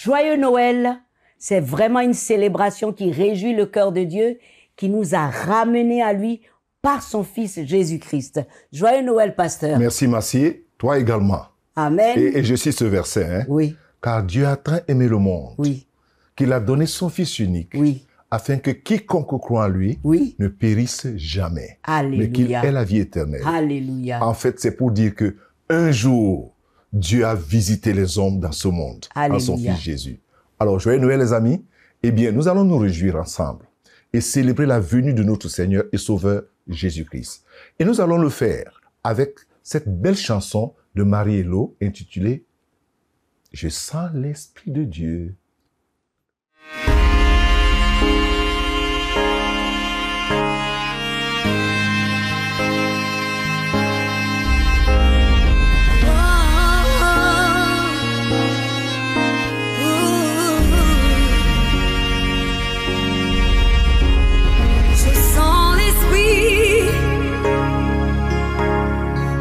Joyeux Noël, c'est vraiment une célébration qui réjouit le cœur de Dieu, qui nous a ramenés à lui par son Fils Jésus-Christ. Joyeux Noël, pasteur. Merci, Massy. Toi également. Amen. Et je cite ce verset. Hein? Oui. Car Dieu a tant aimé le monde Oui. qu'il a donné son Fils unique Oui. afin que quiconque croit en lui Oui. ne périsse jamais, Alléluia. mais qu'il ait la vie éternelle. Alléluia. En fait, c'est pour dire que un jour, Dieu a visité les hommes dans ce monde, en son Alléluia. Fils Jésus. Alors, joyeux Noël, les amis. Eh bien, nous allons nous réjouir ensemble et célébrer la venue de notre Seigneur et Sauveur Jésus-Christ. Et nous allons le faire avec cette belle chanson de Marie-Hello intitulée « Je sens l'Esprit de Dieu ».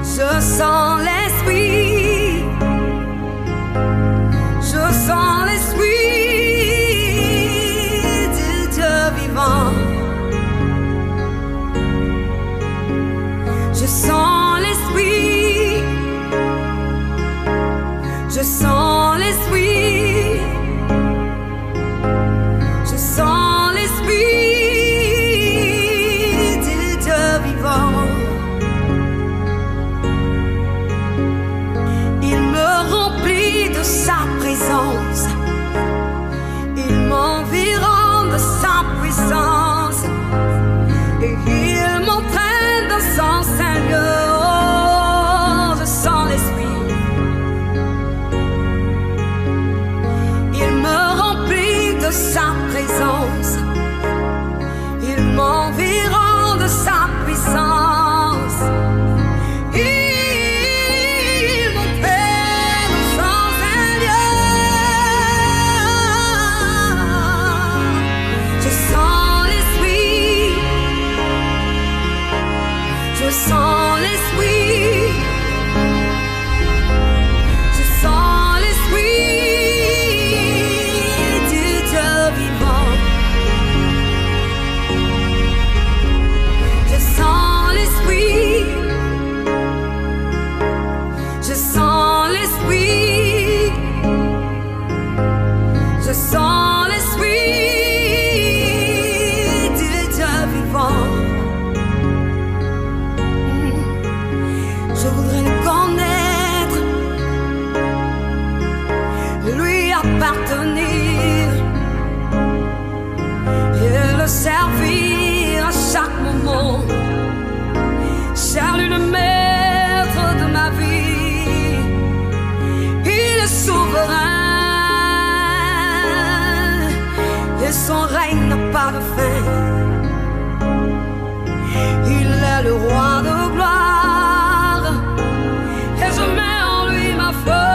Je sens l'Esprit, je sens l'Esprit du Dieu vivant. Je sens l'Esprit, je sens l'Esprit, je sens l'Esprit du Dieu vivant. Sa présence, il m'environne de sa puissance et il m'entraîne dans son Seigneur. Oh, je sens l'Esprit, il me remplit de sa présence, il m'environne de sa puissance. Je sens l'Esprit, je sens l'Esprit du Dieu vivant. Je sens l'Esprit, je sens l'Esprit, je sens l'Esprit du Dieu vivant. Je voudrais le connaître, lui appartenir et le servir à chaque moment. Cher lui le maître de ma vie, il est souverain et son règne n'a pas de fin. Il est le roi de gloire. Et je mets en lui ma foi.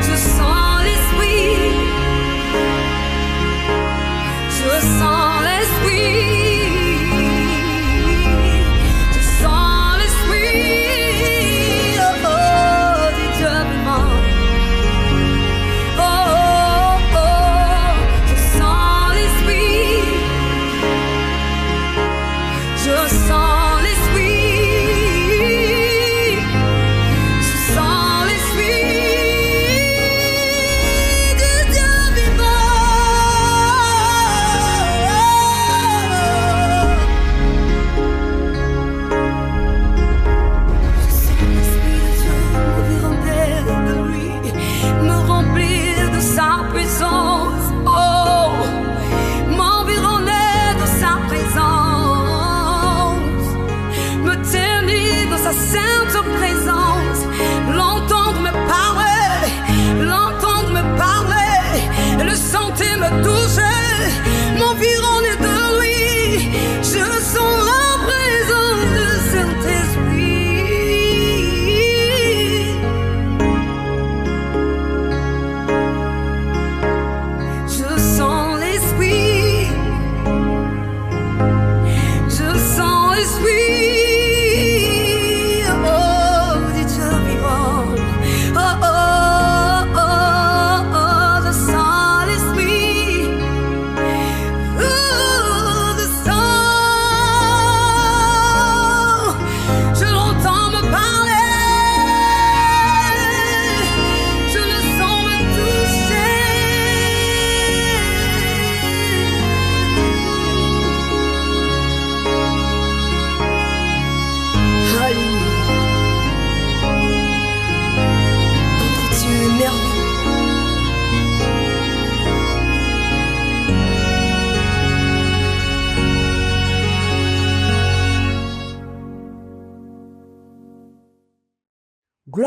Je sens l'Esprit, je sens l'Esprit, je sens l'Esprit, oh, oh, du Dieu vivant. Oh, oh, oh, je sens l'Esprit.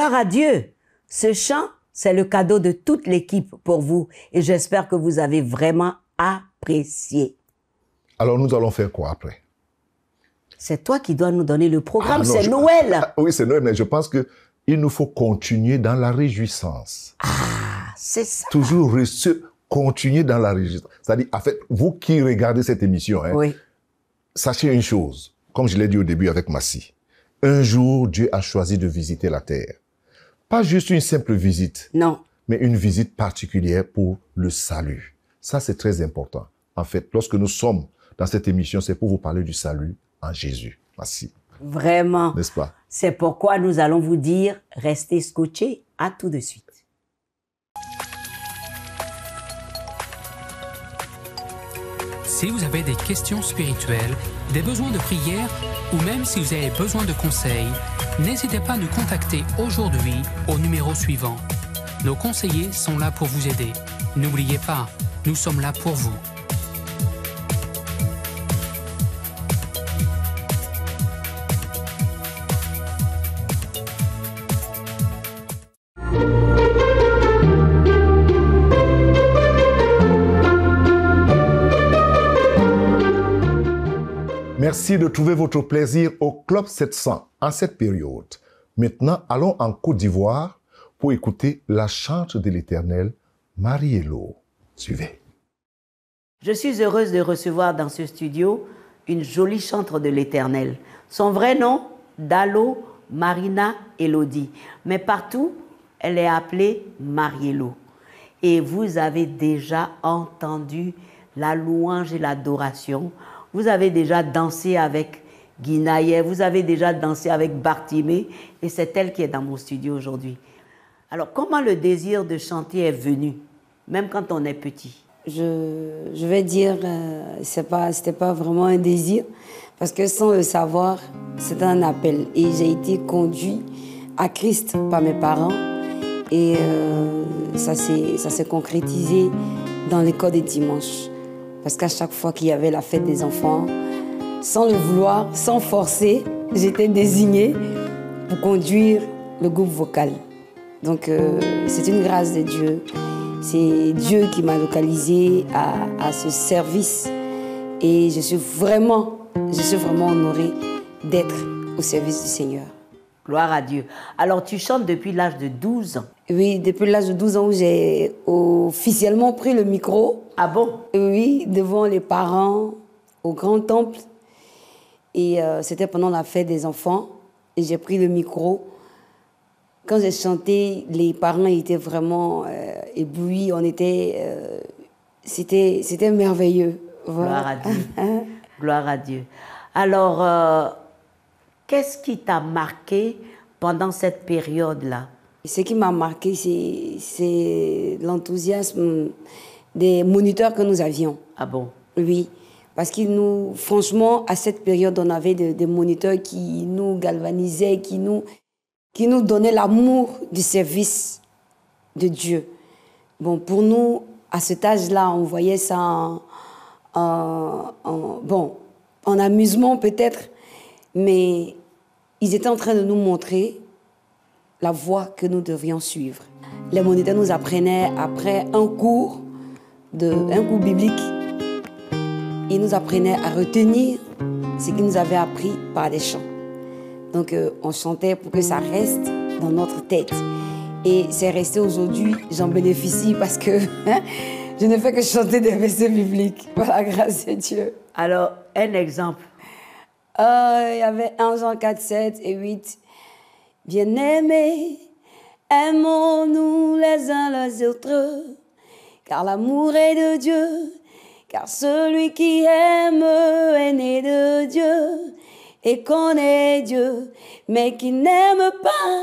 Gloire à Dieu. Ce chant, c'est le cadeau de toute l'équipe pour vous. Et j'espère que vous avez vraiment apprécié. Alors, nous allons faire quoi après? C'est toi qui dois nous donner le programme. Ah, non, c'est Noël. Oui, c'est Noël, mais je pense qu'il nous faut continuer dans la réjouissance. Ah, c'est ça. Toujours continuer dans la réjouissance. C'est-à-dire, en fait, vous qui regardez cette émission, hein, Oui. sachez une chose, comme je l'ai dit au début avec Massi. Un jour, Dieu a choisi de visiter la terre. Pas juste une simple visite, Non. mais une visite particulière pour le salut. Ça, c'est très important. En fait, lorsque nous sommes dans cette émission, c'est pour vous parler du salut en Jésus. Merci. Vraiment. N'est-ce pas? C'est pourquoi nous allons vous dire, restez scotchés. À tout de suite. Si vous avez des questions spirituelles, des besoins de prière ou même si vous avez besoin de conseils, n'hésitez pas à nous contacter aujourd'hui au numéro suivant. Nos conseillers sont là pour vous aider. N'oubliez pas, nous sommes là pour vous. Merci de trouver votre plaisir au Club 700 en cette période. Maintenant, allons en Côte d'Ivoire pour écouter la chante de l'Éternel, Marie-Hello. Suivez. Je suis heureuse de recevoir dans ce studio une jolie chantre de l'Éternel. Son vrai nom, Dalo Marina Elodie. Mais partout, elle est appelée Marie-Hello. Et vous avez déjà entendu la louange et l'adoration. Vous avez déjà dansé avec Guinaïe, vous avez déjà dansé avec Bartimée, et c'est elle qui est dans mon studio aujourd'hui. Alors, comment le désir de chanter est venu, même quand on est petit? Je vais dire, c'était pas vraiment un désir, parce que sans le savoir, c'était un appel. Et j'ai été conduit à Christ par mes parents, et ça s'est concrétisé dans l'école des dimanches. Parce qu'à chaque fois qu'il y avait la fête des enfants, sans le vouloir, sans forcer, j'étais désignée pour conduire le groupe vocal. Donc c'est une grâce de Dieu. C'est Dieu qui m'a localisée à ce service. Et je suis vraiment honorée d'être au service du Seigneur. Gloire à Dieu. Alors tu chantes depuis l'âge de 12 ans? Oui, depuis l'âge de 12 ans où j'ai officiellement pris le micro. Ah bon? Oui, devant les parents, au grand temple. Et c'était pendant la fête des enfants. Et j'ai pris le micro. Quand j'ai chanté, les parents étaient vraiment éblouis. C'était merveilleux. Voilà. Gloire à Dieu. Gloire à Dieu. Alors, qu'est-ce qui t'a marqué pendant cette période-là? Ce qui m'a marqué, c'est l'enthousiasme des moniteurs que nous avions. Ah bon? Oui, parce que nous, franchement, à cette période, on avait des moniteurs qui nous galvanisaient, qui nous donnaient l'amour du service de Dieu. Bon, pour nous, à cet âge-là, on voyait ça en amusement peut-être, mais ils étaient en train de nous montrer la voie que nous devions suivre. Les moniteurs nous apprenaient, après un cours biblique, ils nous apprenaient à retenir ce qu'ils nous avaient appris par les chants. Donc on chantait pour que ça reste dans notre tête. Et c'est resté aujourd'hui, j'en bénéficie parce que je ne fais que chanter des versets bibliques, par la grâce de Dieu. Alors, un exemple. Il y avait 1 Jean 4, 7 et 8. Bien-aimés, aimons-nous les uns les autres, car l'amour est de Dieu, car celui qui aime est né de Dieu et connaît Dieu, mais qui n'aime pas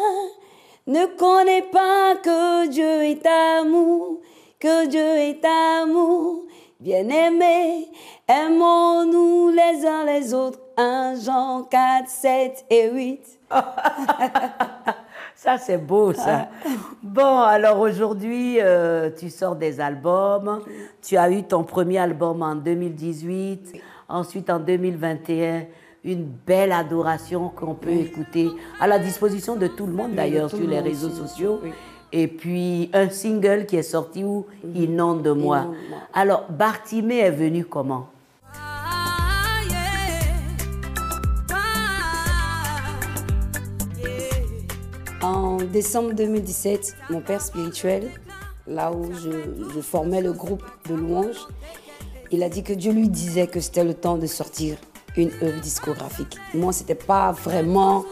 ne connaît pas que Dieu est amour, que Dieu est amour. Bien-aimés, aimons-nous les uns les autres. 1 Jean 4, 7 et 8. Ça, c'est beau, ça. Bon, alors aujourd'hui, tu sors des albums. Tu as eu ton premier album en 2018. Ensuite, en 2021, une belle adoration qu'on peut écouter à la disposition de tout le monde d'ailleurs sur les réseaux sociaux. Oui. Et puis un single qui est sorti où Inonde de moi. Alors Bartimée est venu comment? En décembre 2017, mon père spirituel, là où je formais le groupe de louanges, il a dit que Dieu lui disait que c'était le temps de sortir une œuvre discographique. Moi, c'était pas vraiment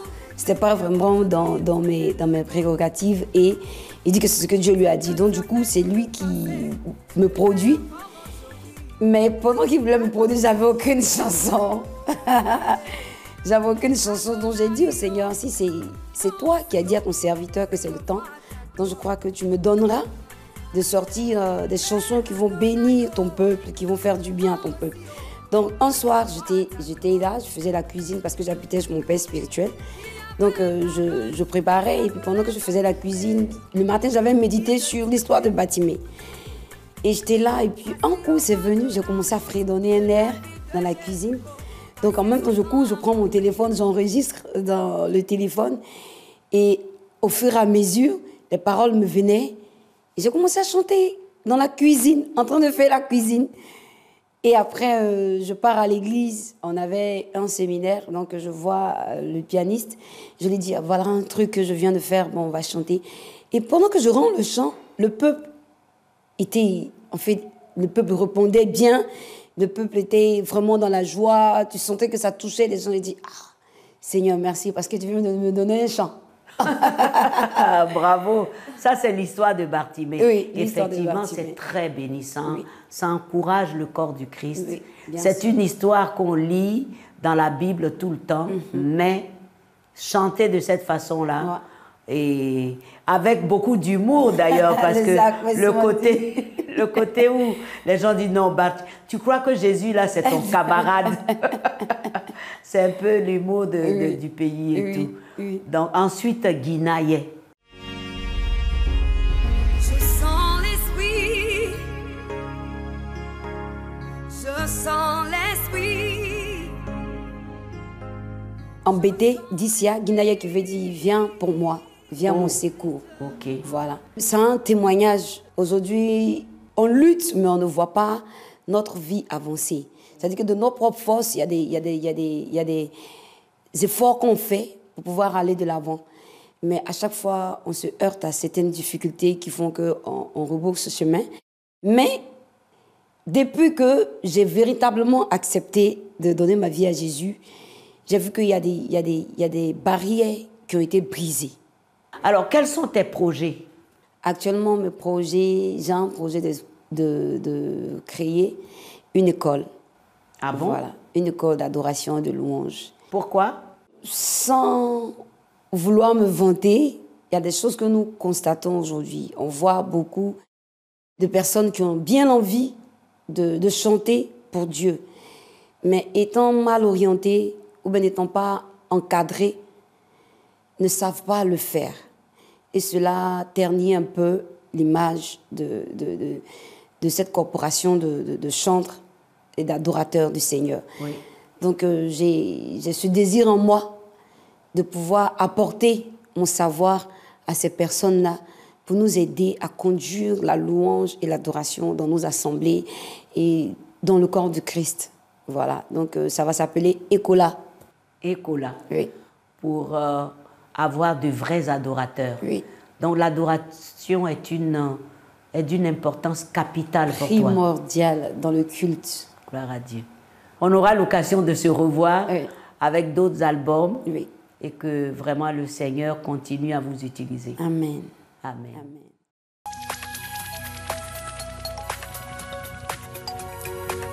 dans mes prérogatives, et il dit que c'est ce que Dieu lui a dit. Donc du coup, c'est lui qui me produit. Mais pendant qu'il voulait me produire, j'avais aucune chanson. J'avais aucune chanson, donc j'ai dit au Seigneur, si c'est toi qui as dit à ton serviteur que c'est le temps, donc je crois que tu me donneras de sortir des chansons qui vont bénir ton peuple, qui vont faire du bien à ton peuple. Donc un soir, j'étais là, je faisais la cuisine parce que j'habitais chez mon père spirituel. Donc je préparais, et puis pendant que je faisais la cuisine, le matin j'avais médité sur l'histoire de Bartimée. Et j'étais là, et puis un coup c'est venu, j'ai commencé à fredonner un air dans la cuisine. Donc en même temps je cours, je prends mon téléphone, j'enregistre dans le téléphone, et au fur et à mesure, les paroles me venaient, et j'ai commencé à chanter dans la cuisine, en train de faire la cuisine. Et après, je pars à l'église, on avait un séminaire, donc je vois le pianiste, je lui dis, voilà un truc que je viens de faire, bon, on va chanter. Et pendant que je rends le chant, le peuple le peuple répondait bien, le peuple était vraiment dans la joie, tu sentais que ça touchait les gens, ils disaient, ah, Seigneur, merci, parce que tu viens de me donner un chant. Bravo, ça c'est l'histoire de Bartimée. Oui, effectivement, c'est très bénissant. Oui. Ça encourage le corps du Christ. Oui, c'est une histoire qu'on lit dans la Bible tout le temps, mais chantée de cette façon-là, et avec beaucoup d'humour d'ailleurs, parce que le côté où les gens disent non, tu crois que Jésus là c'est ton camarade. C'est un peu l'humour du pays et tout. Oui. Donc ensuite Guinaye. Je sens l'esprit. Je sens l'esprit. Embêté, Dissia, Guinaye qui veut dire viens pour moi, viens à mon secours. Ok. Voilà. C'est un témoignage. Aujourd'hui, on lutte, mais on ne voit pas notre vie avancer. C'est-à-dire que de nos propres forces, il y a des efforts qu'on fait pour pouvoir aller de l'avant. Mais à chaque fois, on se heurte à certaines difficultés qui font qu'on rebrousse ce chemin. Mais depuis que j'ai véritablement accepté de donner ma vie à Jésus, j'ai vu qu'il y a des barrières qui ont été brisées. Alors, quels sont tes projets? Actuellement, mes projets, j'ai un projet de créer une école. Ah bon? Voilà, une école d'adoration et de louange. Pourquoi? Sans vouloir me vanter, il y a des choses que nous constatons aujourd'hui. On voit beaucoup de personnes qui ont bien envie de chanter pour Dieu, mais étant mal orientées ou bien n'étant pas encadrées, ne savent pas le faire. Et cela ternit un peu l'image de cette corporation de chantres et d'adorateurs du Seigneur. Oui. Donc j'ai ce désir en moi de pouvoir apporter mon savoir à ces personnes-là pour nous aider à conduire la louange et l'adoration dans nos assemblées et dans le corps du Christ. Voilà, donc ça va s'appeler Écola. Écola. Oui. Pour avoir de vrais adorateurs. Oui. Donc l'adoration est d'une importance capitale pour toi. Primordiale dans le culte. Gloire à Dieu. On aura l'occasion de se revoir Oui. avec d'autres albums, Oui. et que vraiment le Seigneur continue à vous utiliser. Amen. Amen. Amen.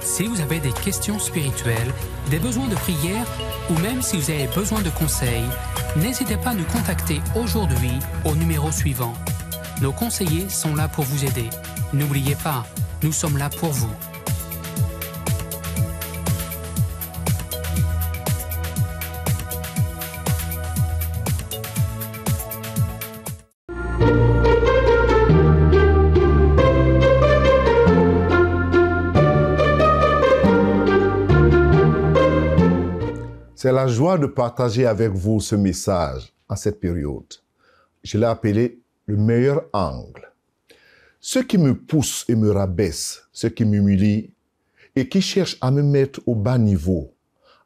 Si vous avez des questions spirituelles, des besoins de prière ou même si vous avez besoin de conseils, n'hésitez pas à nous contacter aujourd'hui au numéro suivant. Nos conseillers sont là pour vous aider. N'oubliez pas, nous sommes là pour vous. C'est la joie de partager avec vous ce message en cette période. Je l'ai appelé le meilleur angle. Ceux qui me poussent et me rabaissent, ceux qui m'humilient et qui cherchent à me mettre au bas niveau,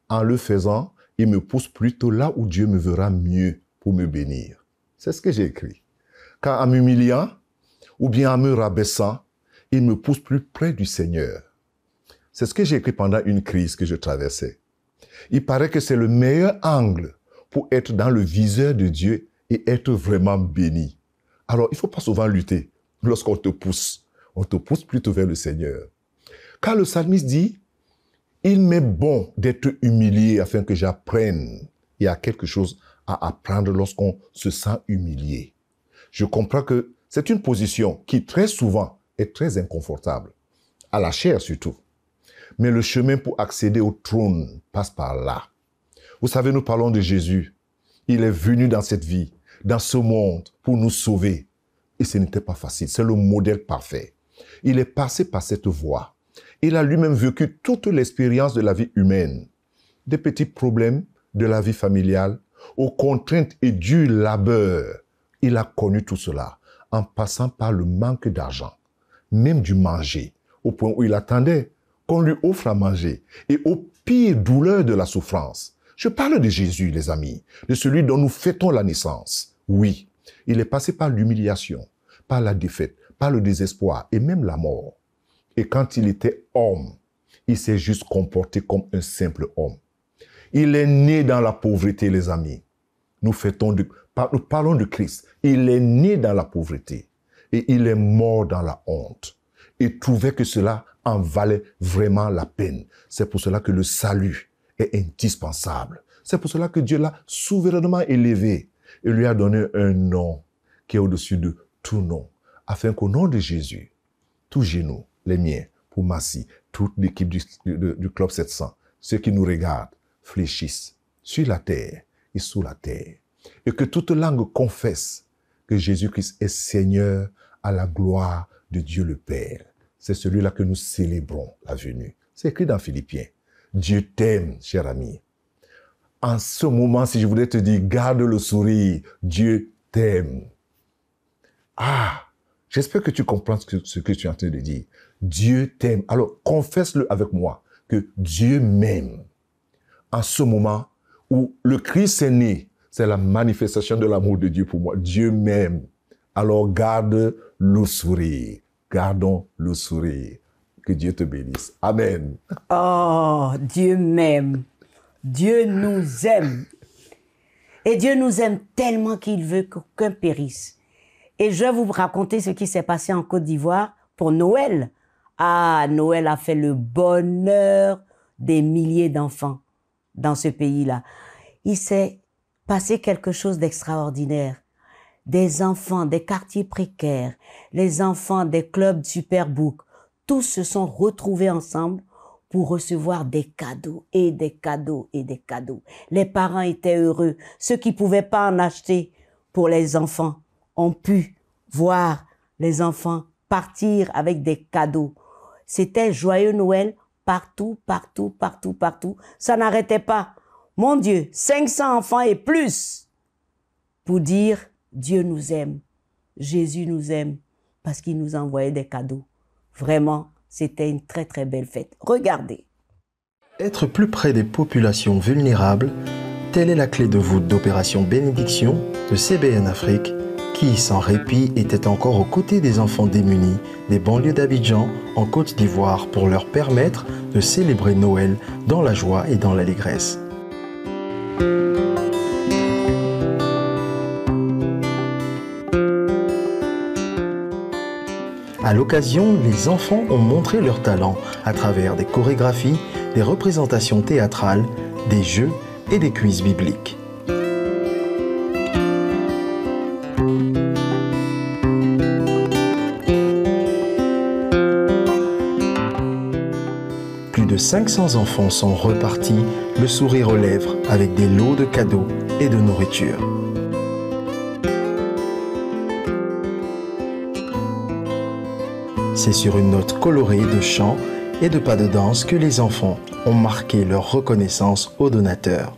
en le faisant, ils me poussent plutôt là où Dieu me verra mieux pour me bénir. C'est ce que j'ai écrit. Car en m'humiliant ou bien en me rabaissant, ils me poussent plus près du Seigneur. C'est ce que j'ai écrit pendant une crise que je traversais. Il paraît que c'est le meilleur angle pour être dans le viseur de Dieu et être vraiment béni. Alors, il ne faut pas souvent lutter lorsqu'on te pousse. On te pousse plutôt vers le Seigneur. Car le psalmiste dit, « Il m'est bon d'être humilié afin que j'apprenne. » Il y a quelque chose à apprendre lorsqu'on se sent humilié. Je comprends que c'est une position qui très souvent est très inconfortable, à la chair surtout. Mais le chemin pour accéder au trône passe par là. Vous savez, nous parlons de Jésus. Il est venu dans cette vie, dans ce monde, pour nous sauver. Et ce n'était pas facile. C'est le modèle parfait. Il est passé par cette voie. Il a lui-même vécu toute l'expérience de la vie humaine. Des petits problèmes de la vie familiale, aux contraintes et du labeur. Il a connu tout cela en passant par le manque d'argent, même du manger, au point où il attendait qu'on lui offre à manger, et aux pires douleurs de la souffrance. Je parle de Jésus, les amis, de celui dont nous fêtons la naissance. Oui, il est passé par l'humiliation, par la défaite, par le désespoir et même la mort. Et quand il était homme, il s'est juste comporté comme un simple homme. Il est né dans la pauvreté, les amis. Nous parlons de Christ. Il est né dans la pauvreté et il est mort dans la honte. Il trouvait que cela en valait vraiment la peine. C'est pour cela que le salut est indispensable. C'est pour cela que Dieu l'a souverainement élevé et lui a donné un nom qui est au-dessus de tout nom, afin qu'au nom de Jésus, tous genoux, les miens, pour Massy, toute l'équipe du Club 700, ceux qui nous regardent, fléchissent sur la terre et sous la terre. Et que toute langue confesse que Jésus-Christ est Seigneur à la gloire de Dieu le Père. C'est celui-là que nous célébrons la venue. C'est écrit dans Philippiens. Dieu t'aime, cher ami. En ce moment, si je voulais te dire, garde le sourire, Dieu t'aime. Ah, j'espère que tu comprends ce que tu es en train de dire. Dieu t'aime. Alors, confesse-le avec moi, que Dieu m'aime. En ce moment où le Christ est né, c'est la manifestation de l'amour de Dieu pour moi. Dieu m'aime. Alors, garde le sourire. Gardons le sourire. Que Dieu te bénisse. Amen. Oh, Dieu m'aime. Dieu nous aime. Et Dieu nous aime tellement qu'il veut qu'aucun périsse. Et je vais vous raconter ce qui s'est passé en Côte d'Ivoire pour Noël. Ah, Noël a fait le bonheur des milliers d'enfants dans ce pays-là. Il s'est passé quelque chose d'extraordinaire. Des enfants des quartiers précaires, les enfants des clubs Superbook, tous se sont retrouvés ensemble pour recevoir des cadeaux et des cadeaux et des cadeaux. Les parents étaient heureux. Ceux qui ne pouvaient pas en acheter pour les enfants ont pu voir les enfants partir avec des cadeaux. C'était joyeux Noël partout, partout, partout, partout. Ça n'arrêtait pas. Mon Dieu, 500 enfants et plus pour dire Dieu nous aime, Jésus nous aime parce qu'il nous envoyait des cadeaux. Vraiment, c'était une très très belle fête. Regardez. Être plus près des populations vulnérables, telle est la clé de voûte d'Opération Bénédiction de CBN Afrique, qui, sans répit, était encore aux côtés des enfants démunis des banlieues d'Abidjan en Côte d'Ivoire pour leur permettre de célébrer Noël dans la joie et dans l'allégresse. À l'occasion, les enfants ont montré leur talent à travers des chorégraphies, des représentations théâtrales, des jeux et des quiz bibliques. Plus de 500 enfants sont repartis, le sourire aux lèvres, avec des lots de cadeaux et de nourriture. C'est sur une note colorée de chants et de pas de danse que les enfants ont marqué leur reconnaissance aux donateurs.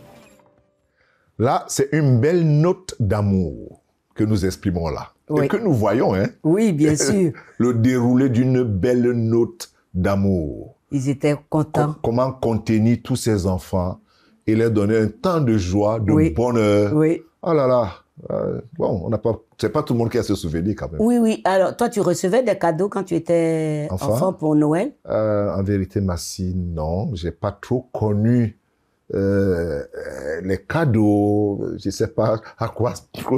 Là, c'est une belle note d'amour que nous exprimons là. Oui. Et que nous voyons, hein. Oui, bien sûr. Le déroulé d'une belle note d'amour. Ils étaient contents. Comment contenir tous ces enfants et leur donner un temps de joie, de Oui. bonheur. Oui. Oh là là. Bon, on n'a pas, c'est pas tout le monde qui a ce souvenir quand même. Oui, oui. Alors, toi, tu recevais des cadeaux quand tu étais enfant pour Noël? En vérité, Massi, non. J'ai pas trop connu les cadeaux. Je sais pas à quoi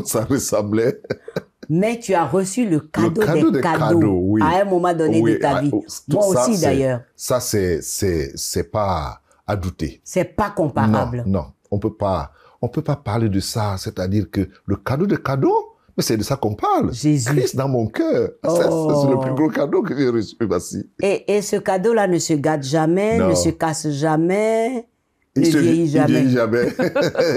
ça ressemblait. Mais tu as reçu le cadeau des cadeaux oui. à un moment donné de ta vie. Moi aussi, d'ailleurs. Ça, c'est pas à douter. C'est pas comparable. Non, on peut pas parler de ça. C'est-à-dire que le cadeau de cadeaux, mais c'est de ça qu'on parle. Jésus. Christ dans mon cœur. C'est le plus gros cadeau que j'ai reçu, Massi. Et ce cadeau-là ne se gâte jamais, Non. ne se casse jamais, ne Il vieillit jamais. vieillit jamais.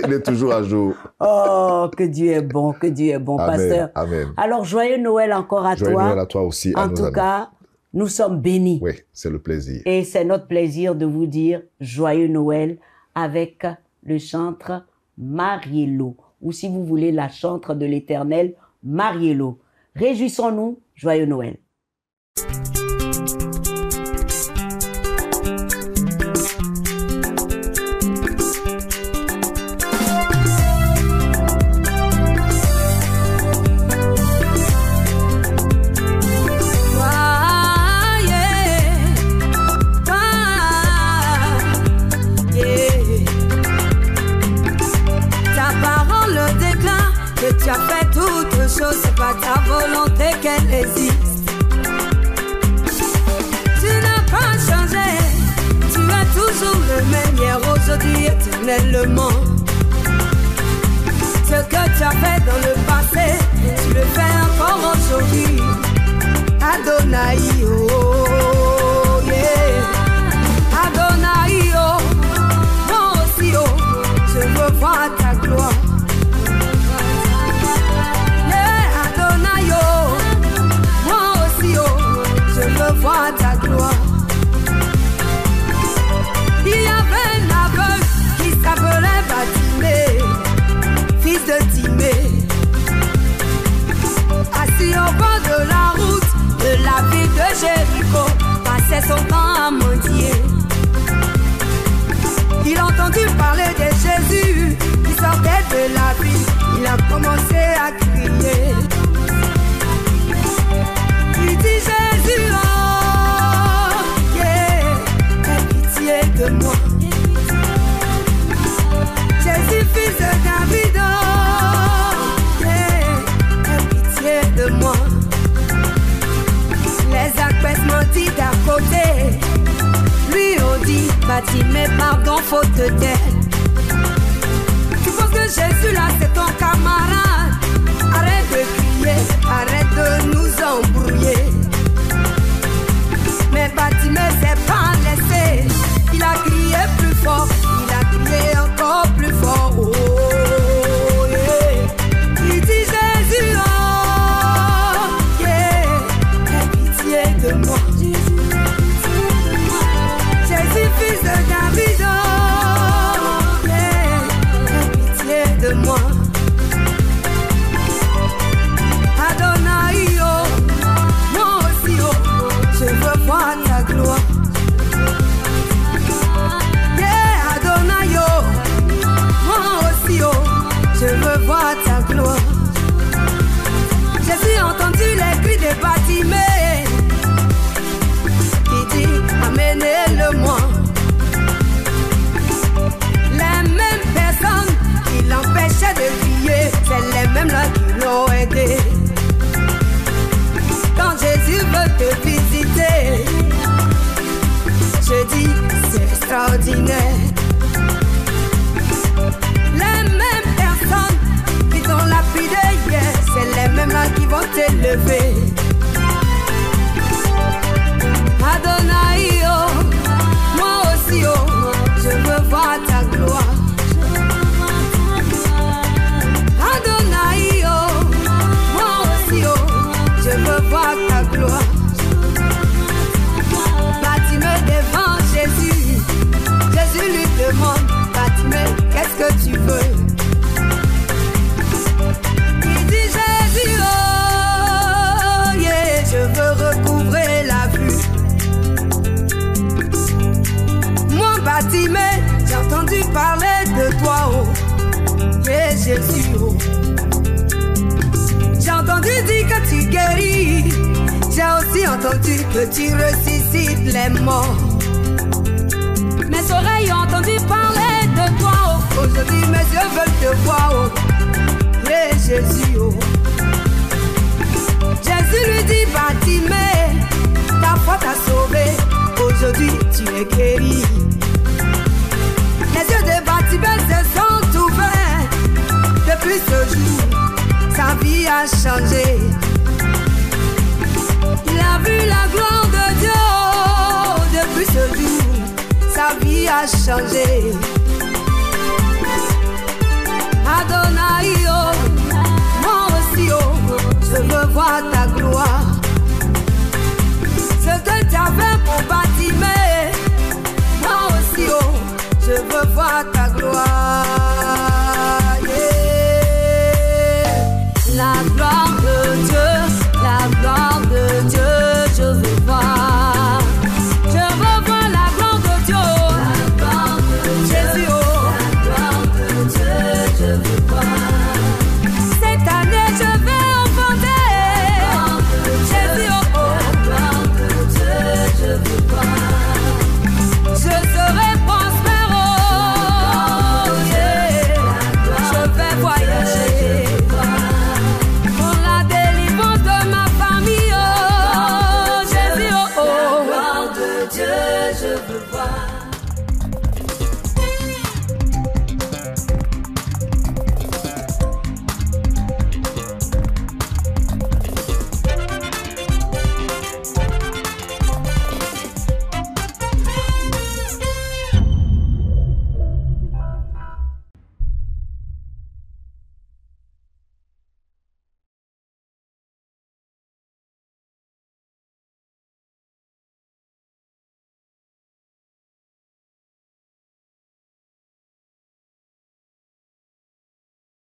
Il est toujours à jour. Oh, que Dieu est bon, Amen, pasteur. amen. Alors, joyeux Noël encore à Joyeux toi. Noël à toi aussi. En tout cas, nous sommes bénis. Oui, c'est le plaisir. Et c'est notre plaisir de vous dire joyeux Noël avec le chantre Mariello. Ou si vous voulez, la chantre de l'Éternel, Mariello. Réjouissons-nous, joyeux Noël. Tu as fait toutes choses, c'est pas ta volonté qu'elle existe. Tu n'as pas changé, tu es toujours le même hier, aujourd'hui, éternellement. Ce que tu as fait dans le passé, tu le fais encore aujourd'hui. Adonai, oh, yeah. Adonai, oh, moi aussi, oh, je veux voir ta gloire. Voir ta gloire. Il y avait un aveugle qui s'appelait Bartimée, fils de Timée, assis au bord de la route de la ville de Jéricho, passait son temps à mendier. Il a entendu parler de Jésus qui sortait de la ville. Il a commencé à crier. Il dit Jésus, de moi, Jésus fils de David, aie pitié de moi. Les apaissements dit d'à côté, lui ont dit, Bartimée, pardon, faute d'elle. Tu penses que Jésus là c'est ton camarade? Arrête de crier, arrête de nous embrouiller. Mais Bartimée s'est pas laissé. Il a crié plus fort, il a crié encore plus fort. Oh, yeah. Il dit Jésus, oh, yeah. Aie pitié de moi. Jésus, fils de David, oh, yeah. Aie pitié de moi. Adonai, oh, moi aussi, oh, je veux voir ta gloire. Je veux voir ta gloire. J'ai entendu les cris de Bartimée qui dit amenez-le-moi. Les mêmes personnes qui l'empêchaient de crier, c'est les mêmes là qui l'ont aidé. Quand Jésus veut te visiter, je dis c'est extraordinaire. Les mêmes personnes qui t'ont lapidé hier, c'est les mêmes là qui vont t'élever. Adonai, oh, moi aussi, oh, je veux voir ta gloire. Adonai, oh, moi aussi, oh, je veux voir ta gloire. Bartimée devant Jésus, Jésus lui demande, Bartimée, qu'est-ce que tu veux? entendu que tu ressuscites les morts. Mes oreilles ont entendu parler de toi. Oh. Aujourd'hui mes yeux veulent te voir. Oh. Et Jésus, oh. Jésus lui dit, Bartimée, ta foi t'a sauvé. Aujourd'hui tu es guéri. Les yeux de Bartimée se sont ouverts. Depuis ce jour, sa vie a changé. Il a vu la gloire de Dieu. Depuis ce jour, sa vie a changé. Adonai, oh, moi aussi, oh, je veux voir ta